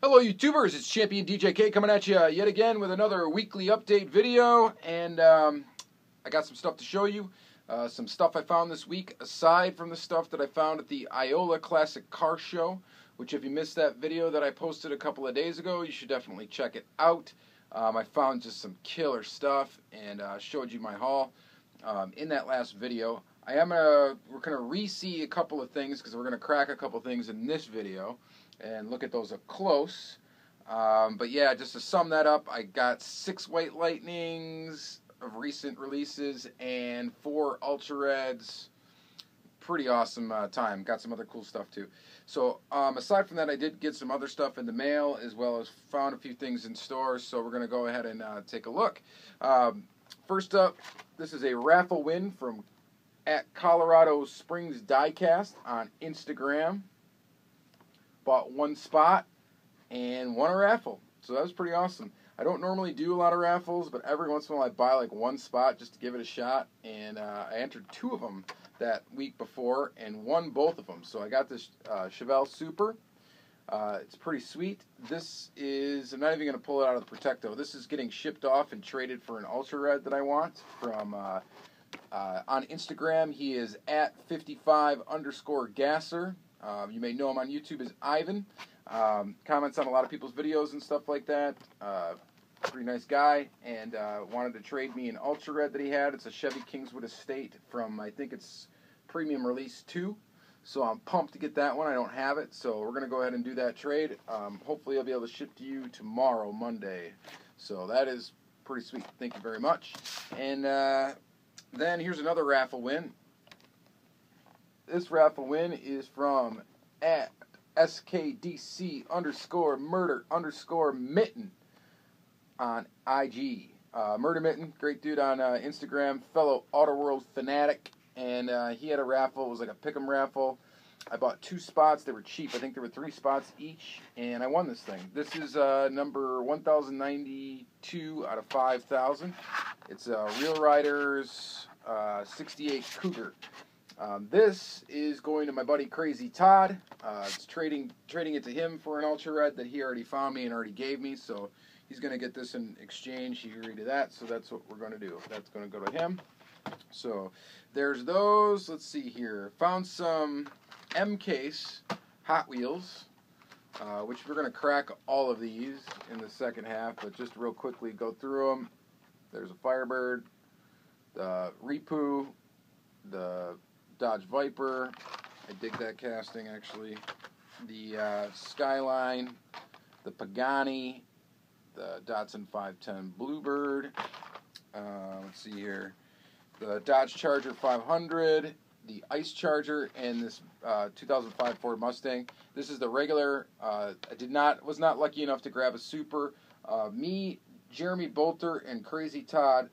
Hello YouTubers, it's Championdjk coming at you yet again with another weekly update video, and I got some stuff to show you, some stuff I found this week aside from the stuff that I found at the Iola Classic Car Show, which if you missed that video that I posted a couple of days ago, you should definitely check it out. I found just some killer stuff and showed you my haul in that last video. We're going to re-see a couple of things because we're going to crack a couple of things in this video and look at those up close. But yeah, just to sum that up, I got 6 White Lightnings of recent releases and 4 Ultra Reds. Pretty awesome time. Got some other cool stuff too. So aside from that, I did get some other stuff in the mail as well as found a few things in stores. So we're going to go ahead and take a look. First up, this is a raffle win from at Colorado Springs Diecast on Instagram. Bought 1 spot and won a raffle. So that was pretty awesome. I don't normally do a lot of raffles, but every once in a while I buy like 1 spot just to give it a shot. And I entered 2 of them that week before and won both of them. So I got this Chevelle Super. It's pretty sweet. This is, I'm not even going to pull it out of the Protecto. This is getting shipped off and traded for an Ultra Red that I want from on Instagram. He is at 55_gasser. You may know him on YouTube as Ivan. Comments on a lot of people's videos and stuff like that. Pretty nice guy, and wanted to trade me an Ultra Red that he had. It's a Chevy Kingswood Estate from, I think it's Premium Release 2. So I'm pumped to get that one. I don't have it, so we're going to go ahead and do that trade. Hopefully I'll be able to ship to you tomorrow, Monday. So that is pretty sweet. Thank you very much. And then here's another raffle win. This raffle win is from at SKDC_murder_mitten on IG. Murder Mitten, great dude on Instagram, fellow Auto World fanatic, and he had a raffle. It was like a pick'em raffle. I bought 2 spots. They were cheap. I think there were 3 spots each, and I won this thing. This is number 1092 out of 5,000. It's a Real Riders 68 Cougar. This is going to my buddy Crazy Todd. It's trading it to him for an Ultra Red that he already found me and already gave me. So he's going to get this in exchange. He agreed to that, so that's what we're going to do. That's going to go to him. So there's those. Let's see here. Found some M-Case Hot Wheels, which we're going to crack all of these in the second half. But just real quickly go through them. There's a Firebird, the Repu, the Dodge Viper, I dig that casting actually, the Skyline, the Pagani, the Datsun 510 Bluebird, let's see here, the Dodge Charger 500, the Ice Charger, and this 2005 Ford Mustang. This is the regular. I was not lucky enough to grab a Super. Me, Jeremy Bolter, and Crazy Todd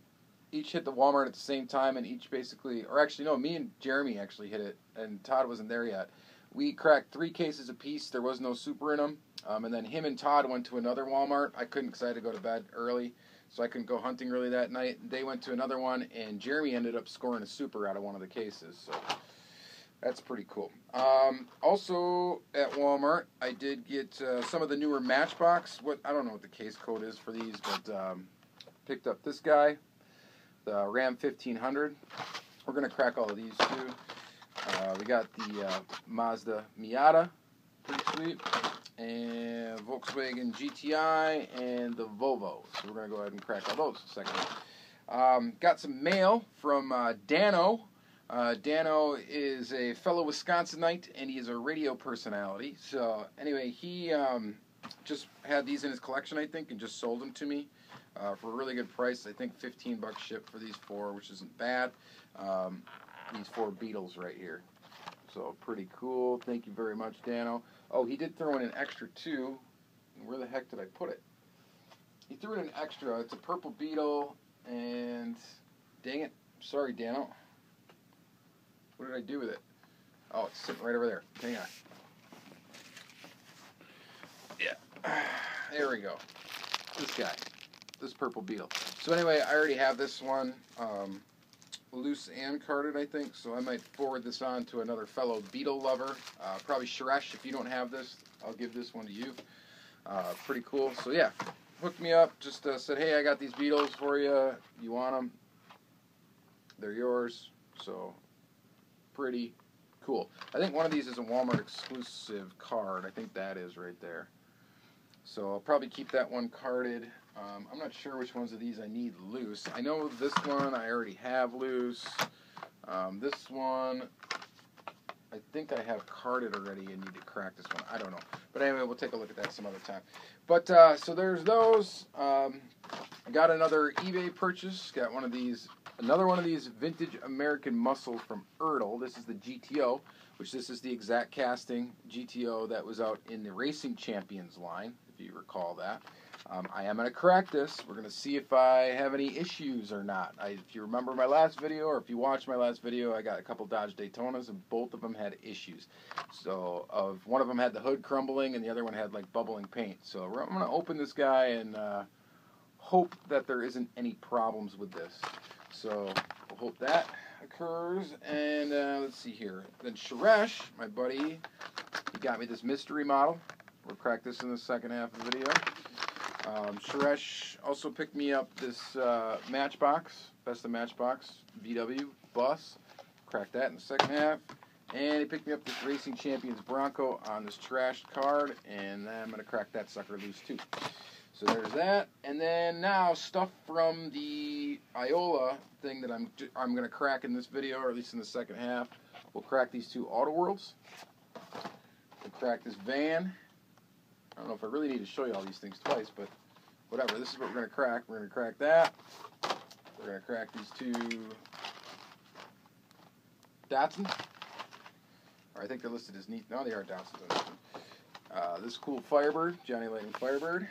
each hit the Walmart at the same time, and each basically, or actually no, me and Jeremy actually hit it, and Todd wasn't there yet. We cracked 3 cases apiece. There was no Super in them, and then him and Todd went to another Walmart. I couldn't because I had to go to bed early, so I couldn't go hunting really that night. They went to another one, and Jeremy ended up scoring a Super out of one of the cases, so that's pretty cool. Also at Walmart, I did get some of the newer Matchbox. I don't know what the case code is for these, but picked up this guy. The Ram 1500. We're going to crack all of these too. We got the Mazda Miata, pretty sweet, and Volkswagen GTI, and the Volvo. So we're going to go ahead and crack all those in a second. Got some mail from Dano. Dano is a fellow Wisconsinite, and he is a radio personality. So anyway, he just had these in his collection, I think, and just sold them to me. For a really good price. I think $15 shipped for these 4, which isn't bad. These 4 Beetles right here. So pretty cool. Thank you very much, Dano. Oh, he did throw in an extra too. Where the heck did I put it? He threw in an extra. It's a purple Beetle, and dang it. Sorry, Dano. What did I do with it? Oh, it's sitting right over there. Hang on. Yeah. There we go. This guy. This purple Beetle. So anyway, I already have this one loose and carded, I think, so I might forward this on to another fellow Beetle lover. Probably Suresh, if you don't have this, I'll give this one to you. Pretty cool. So yeah, hooked me up. Just said, hey, I got these Beetles for you. You want them? They're yours. So pretty cool. I think one of these is a Walmart exclusive card. I think that is right there. So I'll probably keep that one carded. I'm not sure which ones of these I need loose. I know this one I already have loose. This one, I think I have carded already and need to crack this one. I don't know. But anyway, we'll take a look at that some other time. But, so there's those. I got another eBay purchase. Got one of these, another one of these vintage American muscles from Iola. This is the GTO, which this is the exact casting GTO that was out in the Racing Champions line, if you recall that. I am going to crack this. We're going to see if I have any issues or not. If you remember my last video, or if you watched my last video, I got a couple Dodge Daytonas, and both of them had issues. So, one of them had the hood crumbling, and the other one had like bubbling paint. So, I'm going to open this guy and hope that there isn't any problems with this. So, we'll hope that occurs. And let's see here. Then Suresh, my buddy, he got me this mystery model. We'll crack this in the second half of the video. Suresh also picked me up this Matchbox, Best of Matchbox VW bus. Crack that in the second half. And he picked me up this Racing Champions Bronco on this trashed card, and then I'm going to crack that sucker loose too. So there's that. And then now stuff from the Iola thing that I'm going to crack in this video, or at least in the second half. We'll crack these two Auto Worlds. We'll crack this van. I don't know if I really need to show you all these things twice, but whatever. This is what we're going to crack. We're going to crack that. We're going to crack these two Datsuns. Or I think they're listed as neat. No, they are Datsuns. This cool Firebird, Johnny Lightning Firebird.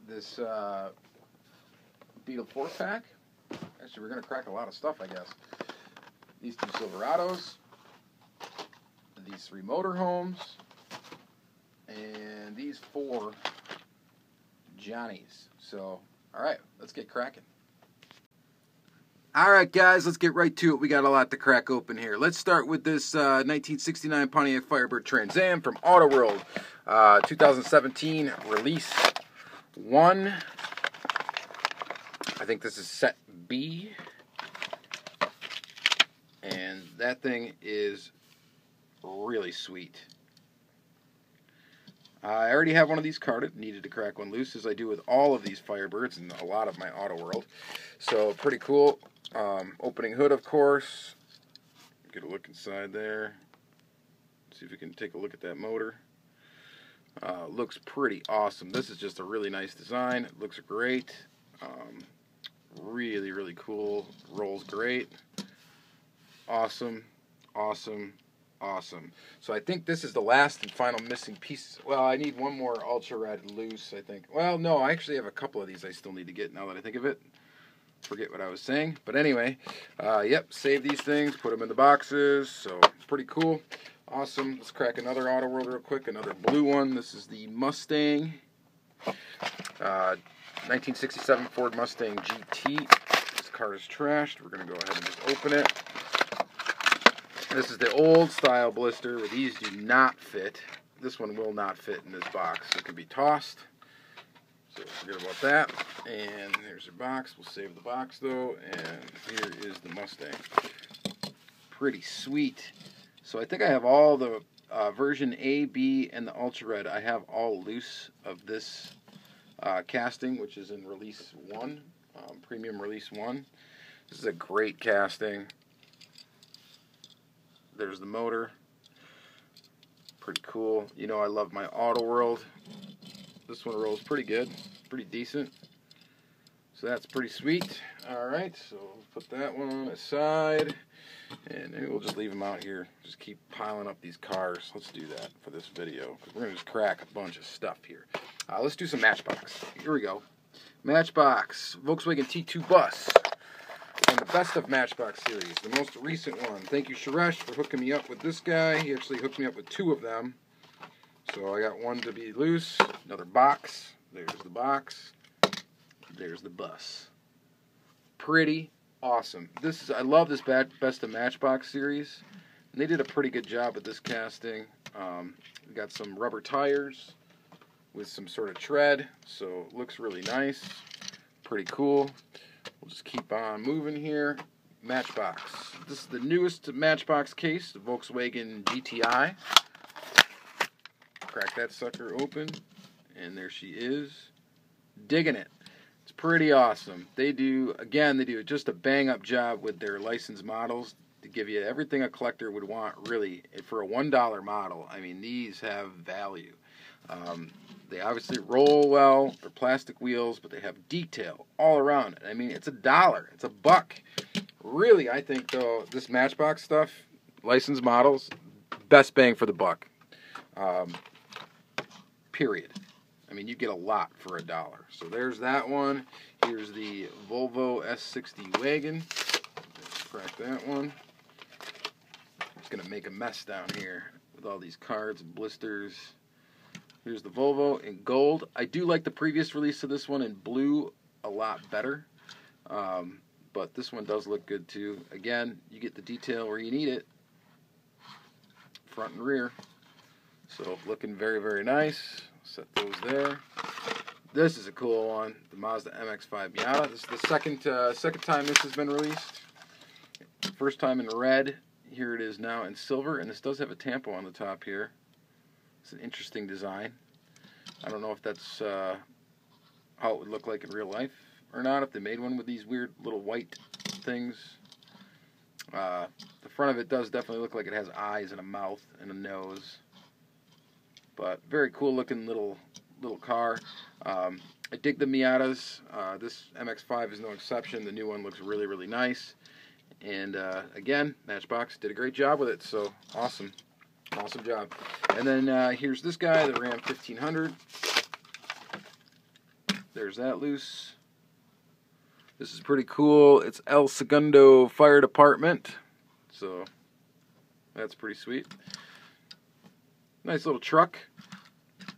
This Beetle 4-pack. Actually, we're going to crack a lot of stuff, I guess. These two Silverados. These three motorhomes. And these four Johnnies. So, alright, let's get cracking. Alright guys, let's get right to it. We got a lot to crack open here. Let's start with this 1969 Pontiac Firebird Trans Am from Auto World. 2017 release 1. I think this is set B. And that thing is really sweet. I already have one of these carded, needed to crack one loose, as I do with all of these Firebirds and a lot of my Auto World. So, pretty cool. Opening hood, of course. Get a look inside there. See if we can take a look at that motor. Looks pretty awesome. This is just a really nice design. It looks great. Really, really cool. Rolls great. Awesome. Awesome. Awesome. So I think this is the last and final missing piece. Well, I need one more Ultra Red loose, I think. Well, no, I actually have a couple of these I still need to get now that I think of it. Forget what I was saying. But anyway, yep, save these things, put them in the boxes. So, pretty cool. Awesome. Let's crack another Auto World real quick, another blue one. This is the Mustang. 1967 Ford Mustang GT. This card is trashed. We're going to go ahead and just open it. This is the old style blister where these do not fit. This one will not fit in this box. It can be tossed. So forget about that. And there's your box. We'll save the box though. And here is the Mustang. Pretty sweet. So I think I have all the version A, B, and the Ultra Red. I have all loose of this casting, which is in release 1. Premium release 1. This is a great casting. There's the motor. Pretty cool. You know I love my Auto World. This one rolls pretty good. Pretty decent. So that's pretty sweet. Alright, so put that one aside. And maybe we'll just leave them out here. Just keep piling up these cars. Let's do that for this video. We're going to just crack a bunch of stuff here. Let's do some Matchbox. Here we go. Matchbox. Volkswagen T2 bus. And the Best of Matchbox series, the most recent one. Thank you, Suresh, for hooking me up with this guy. He actually hooked me up with 2 of them. So I got one to be loose, another box. There's the box. There's the bus. Pretty awesome. I love this Best of Matchbox series. And they did a pretty good job with this casting. We got some rubber tires. with some sort of tread, so it looks really nice. Pretty cool. We'll just keep on moving here. Matchbox. This is the newest Matchbox case, the Volkswagen GTI. Crack that sucker open, and there she is. Digging it. It's pretty awesome. They do just a bang-up job with their licensed models to give you everything a collector would want, really. For a $1 model, I mean, these have value. They obviously roll well. They're plastic wheels, but they have detail all around it. I mean, it's $1. It's $1. Really, I think, though, this Matchbox stuff, licensed models, best bang for the buck. Period. I mean, you get a lot for $1. So there's that one. Here's the Volvo S60 wagon. Let's crack that one. It's going to make a mess down here with all these cards and blisters. Here's the Volvo in gold. I do like the previous release of this one in blue a lot better. But this one does look good too. Again, you get the detail where you need it. Front and rear. So looking very, very nice. Set those there. This is a cool one. The Mazda MX-5 Miata. This is the second time this has been released. First time in red. Here it is now in silver. And this does have a tampo on the top here. It's an interesting design. I don't know if that's how it would look like in real life or not, if they made one with these weird little white things. The front of it does definitely look like it has eyes and a mouth and a nose. But very cool looking little car. I dig the Miatas. This MX-5 is no exception. The new one looks really, really nice. And again, Matchbox did a great job with it, so awesome. Awesome job. And then here's this guy, the Ram 1500. There's that loose. This is pretty cool. It's El Segundo Fire Department. So that's pretty sweet. Nice little truck.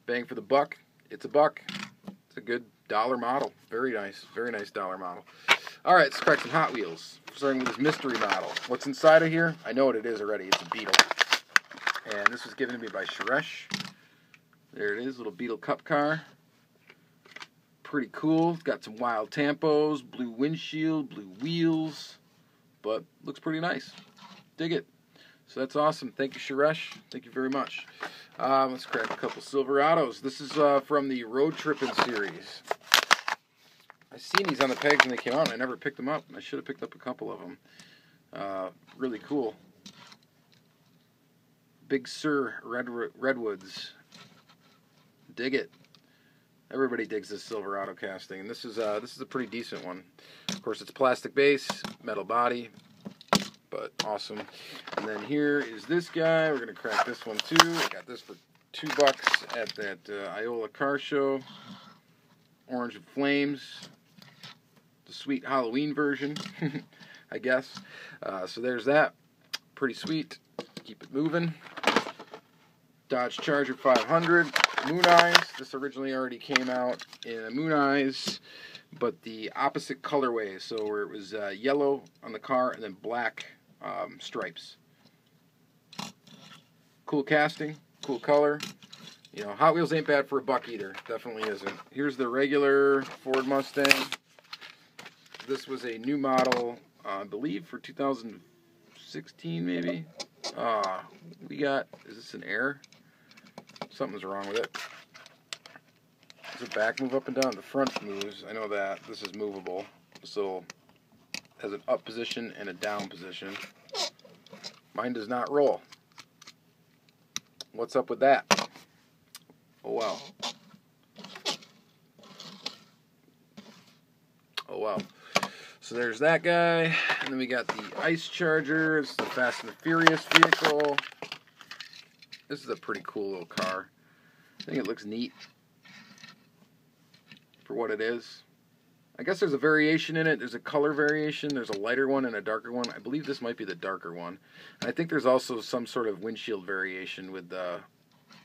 Bang for the buck. It's $1. It's a good $1 model. Very nice $1 model. All right, let's crack some Hot Wheels. Starting with this mystery model. What's inside of here? I know what it is already. It's a Beetle. And this was given to me by Suresh. There it is, little Beetle Cup car. Pretty cool. It's got some wild tampos, blue windshield, blue wheels. But looks pretty nice. Dig it. So that's awesome. Thank you, Suresh. Thank you very much. Let's crack a couple Silverados. This is from the Road Trippin' series. I seen these on the pegs when they came out, and I never picked them up. I should have picked up a couple of them. Really cool. Big Sur Redwoods. Dig it. Everybody digs this Silverado casting, and this is a pretty decent one. Of course, it's plastic base, metal body, but awesome. And then here is this guy. We're gonna crack this one too. I got this for $2 at that Iola car show. Orange and Flames, the sweet Halloween version, I guess. So there's that. Pretty sweet. Keep it moving. Dodge Charger 500, Moon Eyes. This originally already came out in a Moon Eyes, but the opposite colorway. So where it was yellow on the car and then black stripes. Cool casting, cool color. You know, Hot Wheels ain't bad for $1 either. Definitely isn't. Here's the regular Ford Mustang. This was a new model, I believe, for 2016 maybe. Is this an error? Something's wrong with it. Does the back move up and down? The front moves. I know that. This is movable. So has an up position and a down position. Mine does not roll. What's up with that? Oh well. Oh well. So there's that guy. And then we got the Ice Charger. It's the Fast and the Furious vehicle. This is a pretty cool little car. I think it looks neat for what it is. I guess there's a variation in it. There's a color variation. There's a lighter one and a darker one. I believe this might be the darker one. And I think there's also some sort of windshield variation with the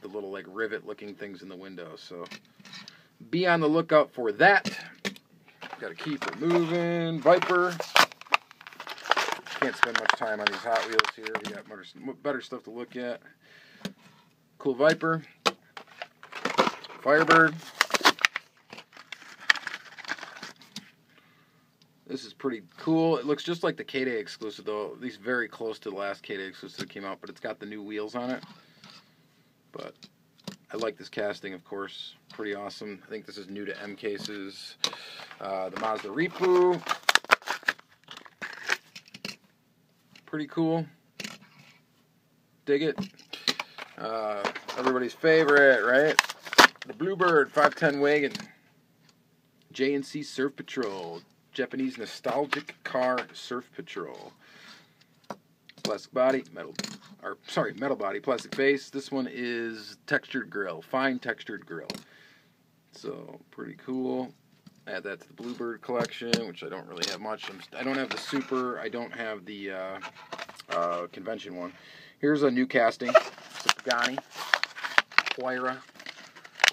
little like rivet looking things in the window. So be on the lookout for that. Got to keep it moving. Viper. Can't spend much time on these Hot Wheels here. We got better stuff to look at. Cool Viper. Firebird. This is pretty cool. It looks just like the K-Day exclusive, though, at least very close to the last K-Day exclusive that came out, but it's got the new wheels on it. But I like this casting, of course. Pretty awesome. I think this is new to M cases. The Mazda Ripu. Pretty cool. Dig it. Everybody's favorite, right? The Bluebird 510 wagon. J&C Surf Patrol. Japanese nostalgic car Surf Patrol. Plastic body, metal body, plastic base. This one is textured grill, fine textured grill. So pretty cool. Add that to the Bluebird collection, which I don't really have much. I don't have the Super. I don't have the convention one. Here's a new casting. It's a Pagani Huayra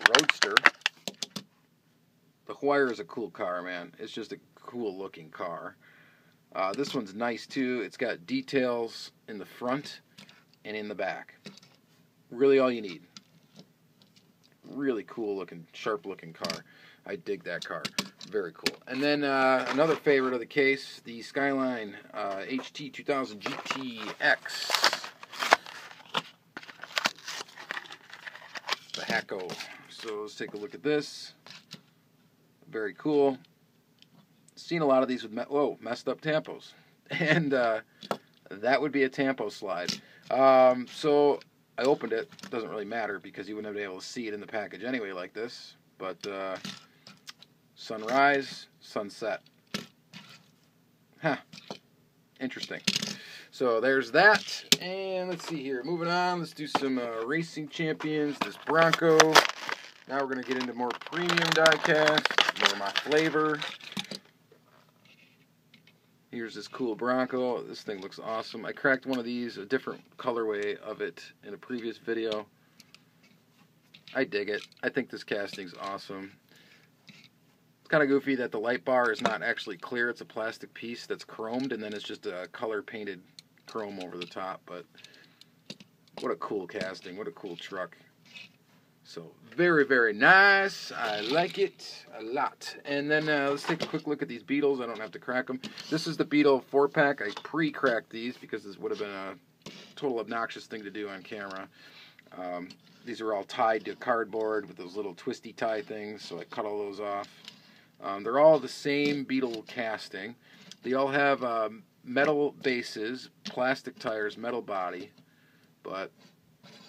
Roadster. The Huayra is a cool car, man. It's just a cool looking car. This one's nice too. It's got details in the front and in the back. Really all you need. Really cool looking, sharp looking car. I dig that car. Very cool. And then another favorite of the case, the Skyline HT 2000 GTX. The Hacko. So let's take a look at this. Very cool. Seen a lot of these with messed up tampos, and that would be a tampo slide. So I opened it. Doesn't really matter because you wouldn't be able to see it in the package anyway like this. But sunrise, sunset. Huh. Interesting. So there's that. And let's see here. Moving on. Let's do some racing champions. This Bronco. Now we're going to get into more premium diecast. More of my flavor. Here's this cool Bronco. This thing looks awesome. I cracked one of these, a different colorway of it, in a previous video. I dig it. I think this casting's awesome. It's kind of goofy that the light bar is not actually clear. It's a plastic piece that's chromed, and then it's just a color-painted chrome over the top. But what a cool casting. What a cool truck. So, very, very nice. I like it a lot. And then let's take a quick look at these Beetles. I don't have to crack them. This is the Beetle 4-pack. I pre-cracked these because this would have been a total obnoxious thing to do on camera. These are all tied to cardboard with those little twisty tie things, so I cut all those off. They're all the same Beetle casting. They all have metal bases, plastic tires, metal body, but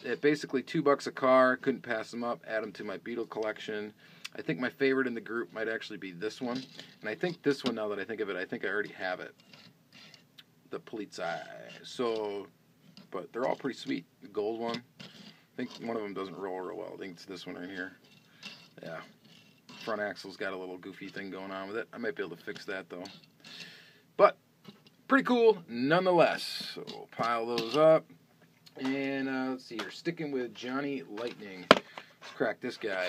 at basically $2 a car. Couldn't pass them up. Add them to my Beetle collection. I think my favorite in the group might actually be this one. And I think this one, now that I think of it, I think I already have it. The Polizei. So, but they're all pretty sweet. The gold one. I think one of them doesn't roll real well. I think it's this one right here. Yeah. Front axle's got a little goofy thing going on with it. I might be able to fix that though. But, pretty cool nonetheless. So, we'll pile those up. And let's see here, sticking with Johnny Lightning. Let's crack this guy.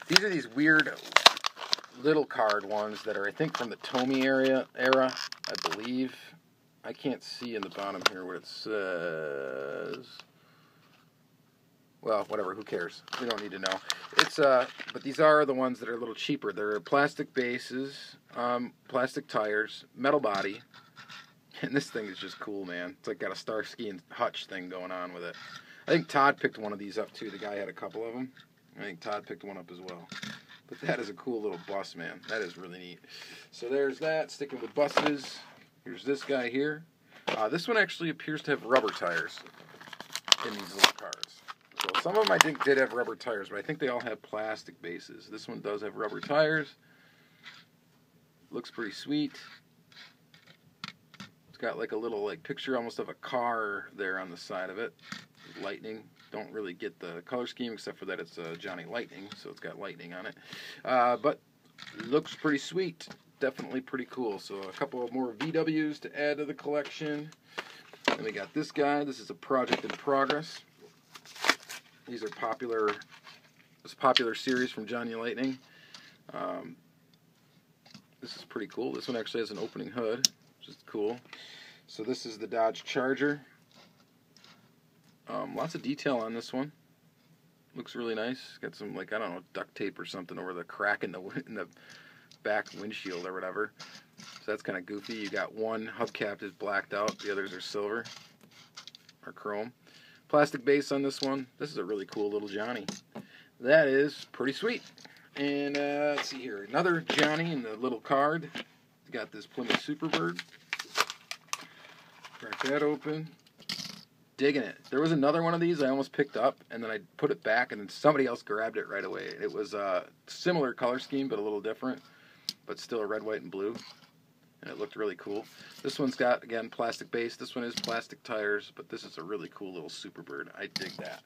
These are these weird little card ones that are, I think, from the Tomy era, I believe. I can't see in the bottom here what it says. Well, whatever, who cares? We don't need to know. It's but these are the ones that are a little cheaper. They're plastic bases, plastic tires, metal body. And this thing is just cool, man. It's like got a Starsky and Hutch thing going on with it. I think Todd picked one of these up, too. The guy had a couple of them. I think Todd picked one up as well. But that is a cool little bus, man. That is really neat. So there's that. Sticking with buses. Here's this guy here. This one actually appears to have rubber tires in these little cars. So some of them I think did have rubber tires, but I think they all have plastic bases. This one does have rubber tires. Looks pretty sweet. It's got like a little picture almost of a car there on the side of it. Lightning. Don't really get the color scheme except for that it's Johnny Lightning, so it's got lightning on it. But looks pretty sweet. Definitely pretty cool. So a couple of more VWs to add to the collection. And we got this guy. This is a project in progress. These are popular. This popular series from Johnny Lightning. This is pretty cool. This one actually has an opening hood, which is cool. So this is the Dodge Charger. Lots of detail on this one. Looks really nice. Got some, like, I don't know, duct tape or something over the crack in the back windshield or whatever. So that's kind of goofy. You got one hubcap is blacked out. The others are silver or chrome. Plastic base on this one. This is a really cool little Johnny. That is pretty sweet. And let's see here. Another Johnny in the little card. Got this Plymouth Superbird. Crack that open. Digging it. There was another one of these I almost picked up, and then I put it back, and then somebody else grabbed it right away. It was a similar color scheme, but a little different, but still a red, white, and blue. And it looked really cool. This one's got, again, plastic base. This one is plastic tires, but this is a really cool little Superbird. I dig that.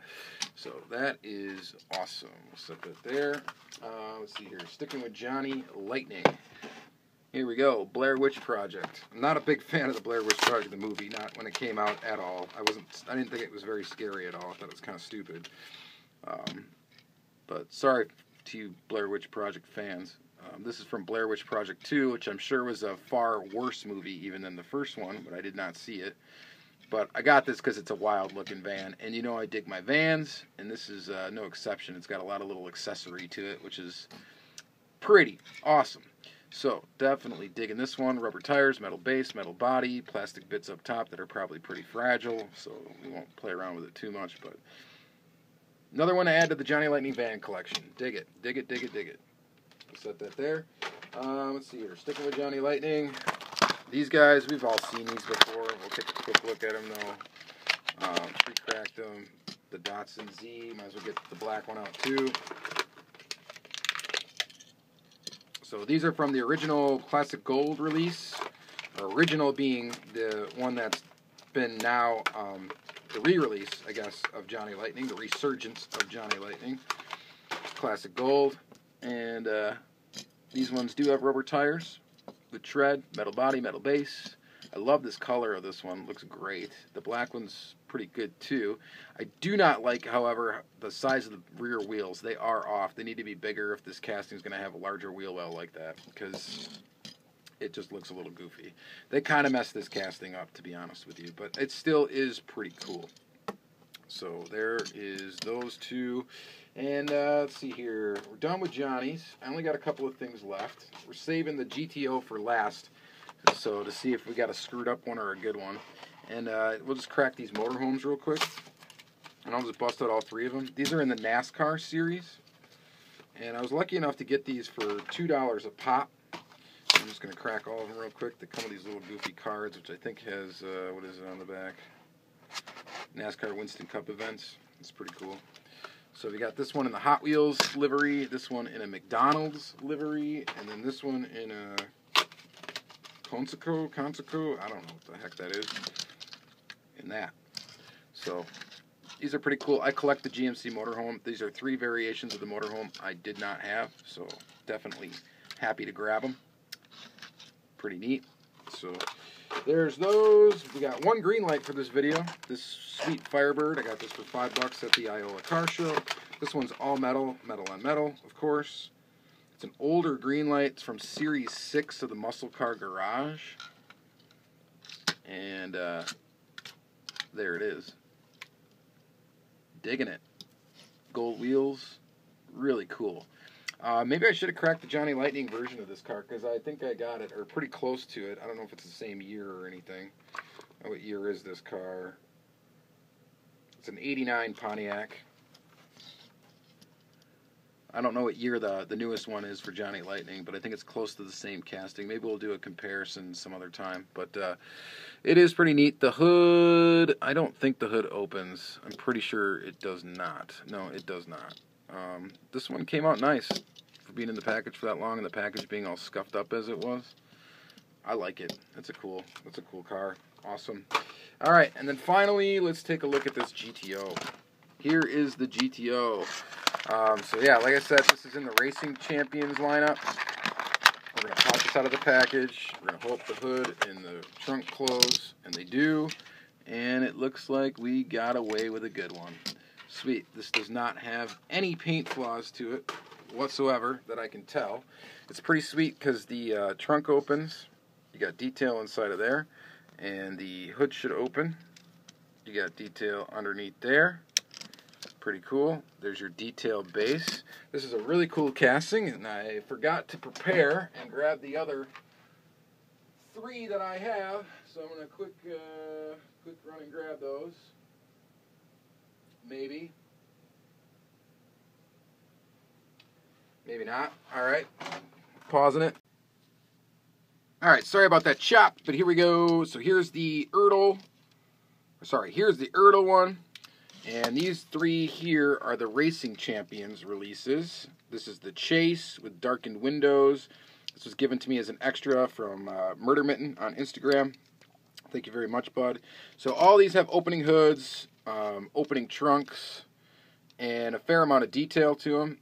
So that is awesome. We'll set that there. Let's see here. Sticking with Johnny Lightning. Here we go, Blair Witch Project. I'm not a big fan of the Blair Witch Project, the movie, not when it came out at all. I didn't think it was very scary at all. I thought it was kind of stupid. But sorry to you Blair Witch Project fans. This is from Blair Witch Project 2, which I'm sure was a far worse movie even than the first one, but I did not see it. But I got this because it's a wild-looking van, and you know I dig my vans, and this is no exception. It's got a lot of little accessory to it, which is pretty awesome. So, definitely digging this one. Rubber tires, metal base, metal body, plastic bits up top that are probably pretty fragile, so we won't play around with it too much, but another one to add to the Johnny Lightning van collection. Dig it. Dig it, dig it, dig it. We'll set that there. Let's see here. Sticking with Johnny Lightning. These guys, we've all seen these before. We'll take a quick look at them, though. Pre-cracked them. The Datsun Z. Might as well get the black one out, too. So these are from the original Classic Gold release. Original being the one that's been now the re-release, I guess, of Johnny Lightning, the resurgence of Johnny Lightning. Classic Gold. And these ones do have rubber tires with tread, metal body, metal base. I love this color of this one. It looks great. The black one's pretty good too. I do not like, however, the size of the rear wheels. They are off. They need to be bigger if this casting is going to have a larger wheel well like that, because it just looks a little goofy. They kind of messed this casting up, to be honest with you, but it still is pretty cool. So there is those two. And let's see here. We're done with Johnny's. I only got a couple of things left. We're saving the GTO for last, so to see if we got a screwed up one or a good one. And we'll just crack these motorhomes real quick. And I'll just bust out all three of them. These are in the NASCAR series. And I was lucky enough to get these for $2 a pop. I'm just going to crack all of them real quick. They come with these little goofy cards, which I think has, what is it on the back? NASCAR Winston Cup events. It's pretty cool. So we got this one in the Hot Wheels livery, this one in a McDonald's livery, and then this one in a Conseco, I don't know what the heck that is, in that. So these are pretty cool. I collect the GMC motorhome. These are 3 variations of the motorhome I did not have, so definitely happy to grab them. Pretty neat. So there's those. We got one green light for this video. This sweet Firebird. I got this for $5 at the Iola car show. This one's all metal, metal on metal, of course. It's an older green light. It's from Series 6 of the Muscle Car Garage. And there it is. Digging it. Gold wheels. Really cool. Maybe I should have cracked the Johnny Lightning version of this car, because I think I got it, or pretty close to it. I don't know if it's the same year or anything. What year is this car? It's an 89 Pontiac. I don't know what year the newest one is for Johnny Lightning, but I think it's close to the same casting. Maybe we'll do a comparison some other time. But it is pretty neat. The hood, I don't think the hood opens. I'm pretty sure it does not. No, it does not. This one came out nice for being in the package for that long, and the package being all scuffed up as it was. I like it. That's a cool car. Awesome. All right, and then finally, let's take a look at this GTO. Here is the GTO. So yeah, like I said, this is in the Racing Champions lineup. We're going to pop this out of the package. We're going to hope the hood and the trunk close, and they do. And it looks like we got away with a good one. Sweet. This does not have any paint flaws to it whatsoever that I can tell. It's pretty sweet because the trunk opens. You got detail inside of there. And the hood should open. You got detail underneath there. Pretty pretty cool. There's your detailed base. This is a really cool casting, and I forgot to prepare and grab the other 3 that I have. So I'm going to quick run and grab those. Maybe. Maybe not. All right. Pausing it. All right, sorry about that chop, but here we go. So here's the here's the Erdl one. And these 3 here are the Racing Champions releases. This is the Chase with darkened windows. This was given to me as an extra from Murder Mitten on Instagram. Thank you very much, bud. So all these have opening hoods, opening trunks, and a fair amount of detail to them.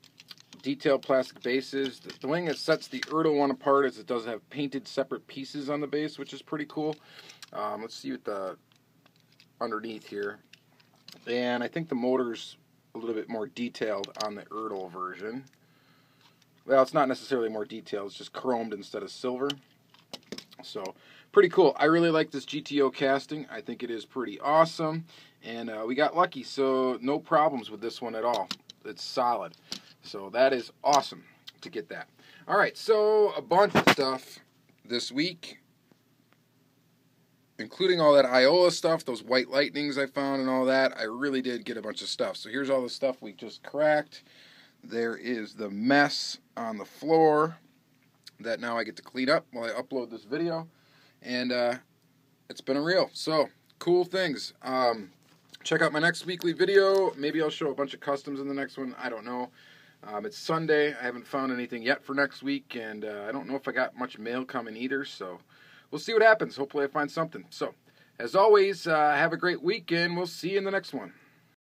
Detailed plastic bases. The thing that sets the Erdl one apart is it does have painted separate pieces on the base, which is pretty cool. Let's see what the underneath here. And I think the motor's a little bit more detailed on the Erdl version. Well, it's not necessarily more detailed. It's just chromed instead of silver. So, pretty cool. I really like this GTO casting. I think it is pretty awesome. And we got lucky, so no problems with this one at all. It's solid. So that is awesome to get that. All right, so a bunch of stuff this week, including all that Iola stuff, those white lightnings I found and all that. I really did get a bunch of stuff. So here's all the stuff we just cracked. There is the mess on the floor that now I get to clean up while I upload this video. And it's been a reel. So, cool things. Check out my next weekly video. Maybe I'll show a bunch of customs in the next one. I don't know. It's Sunday. I haven't found anything yet for next week, and I don't know if I got much mail coming either, so we'll see what happens. Hopefully I find something. So, as always, have a great week, and we'll see you in the next one.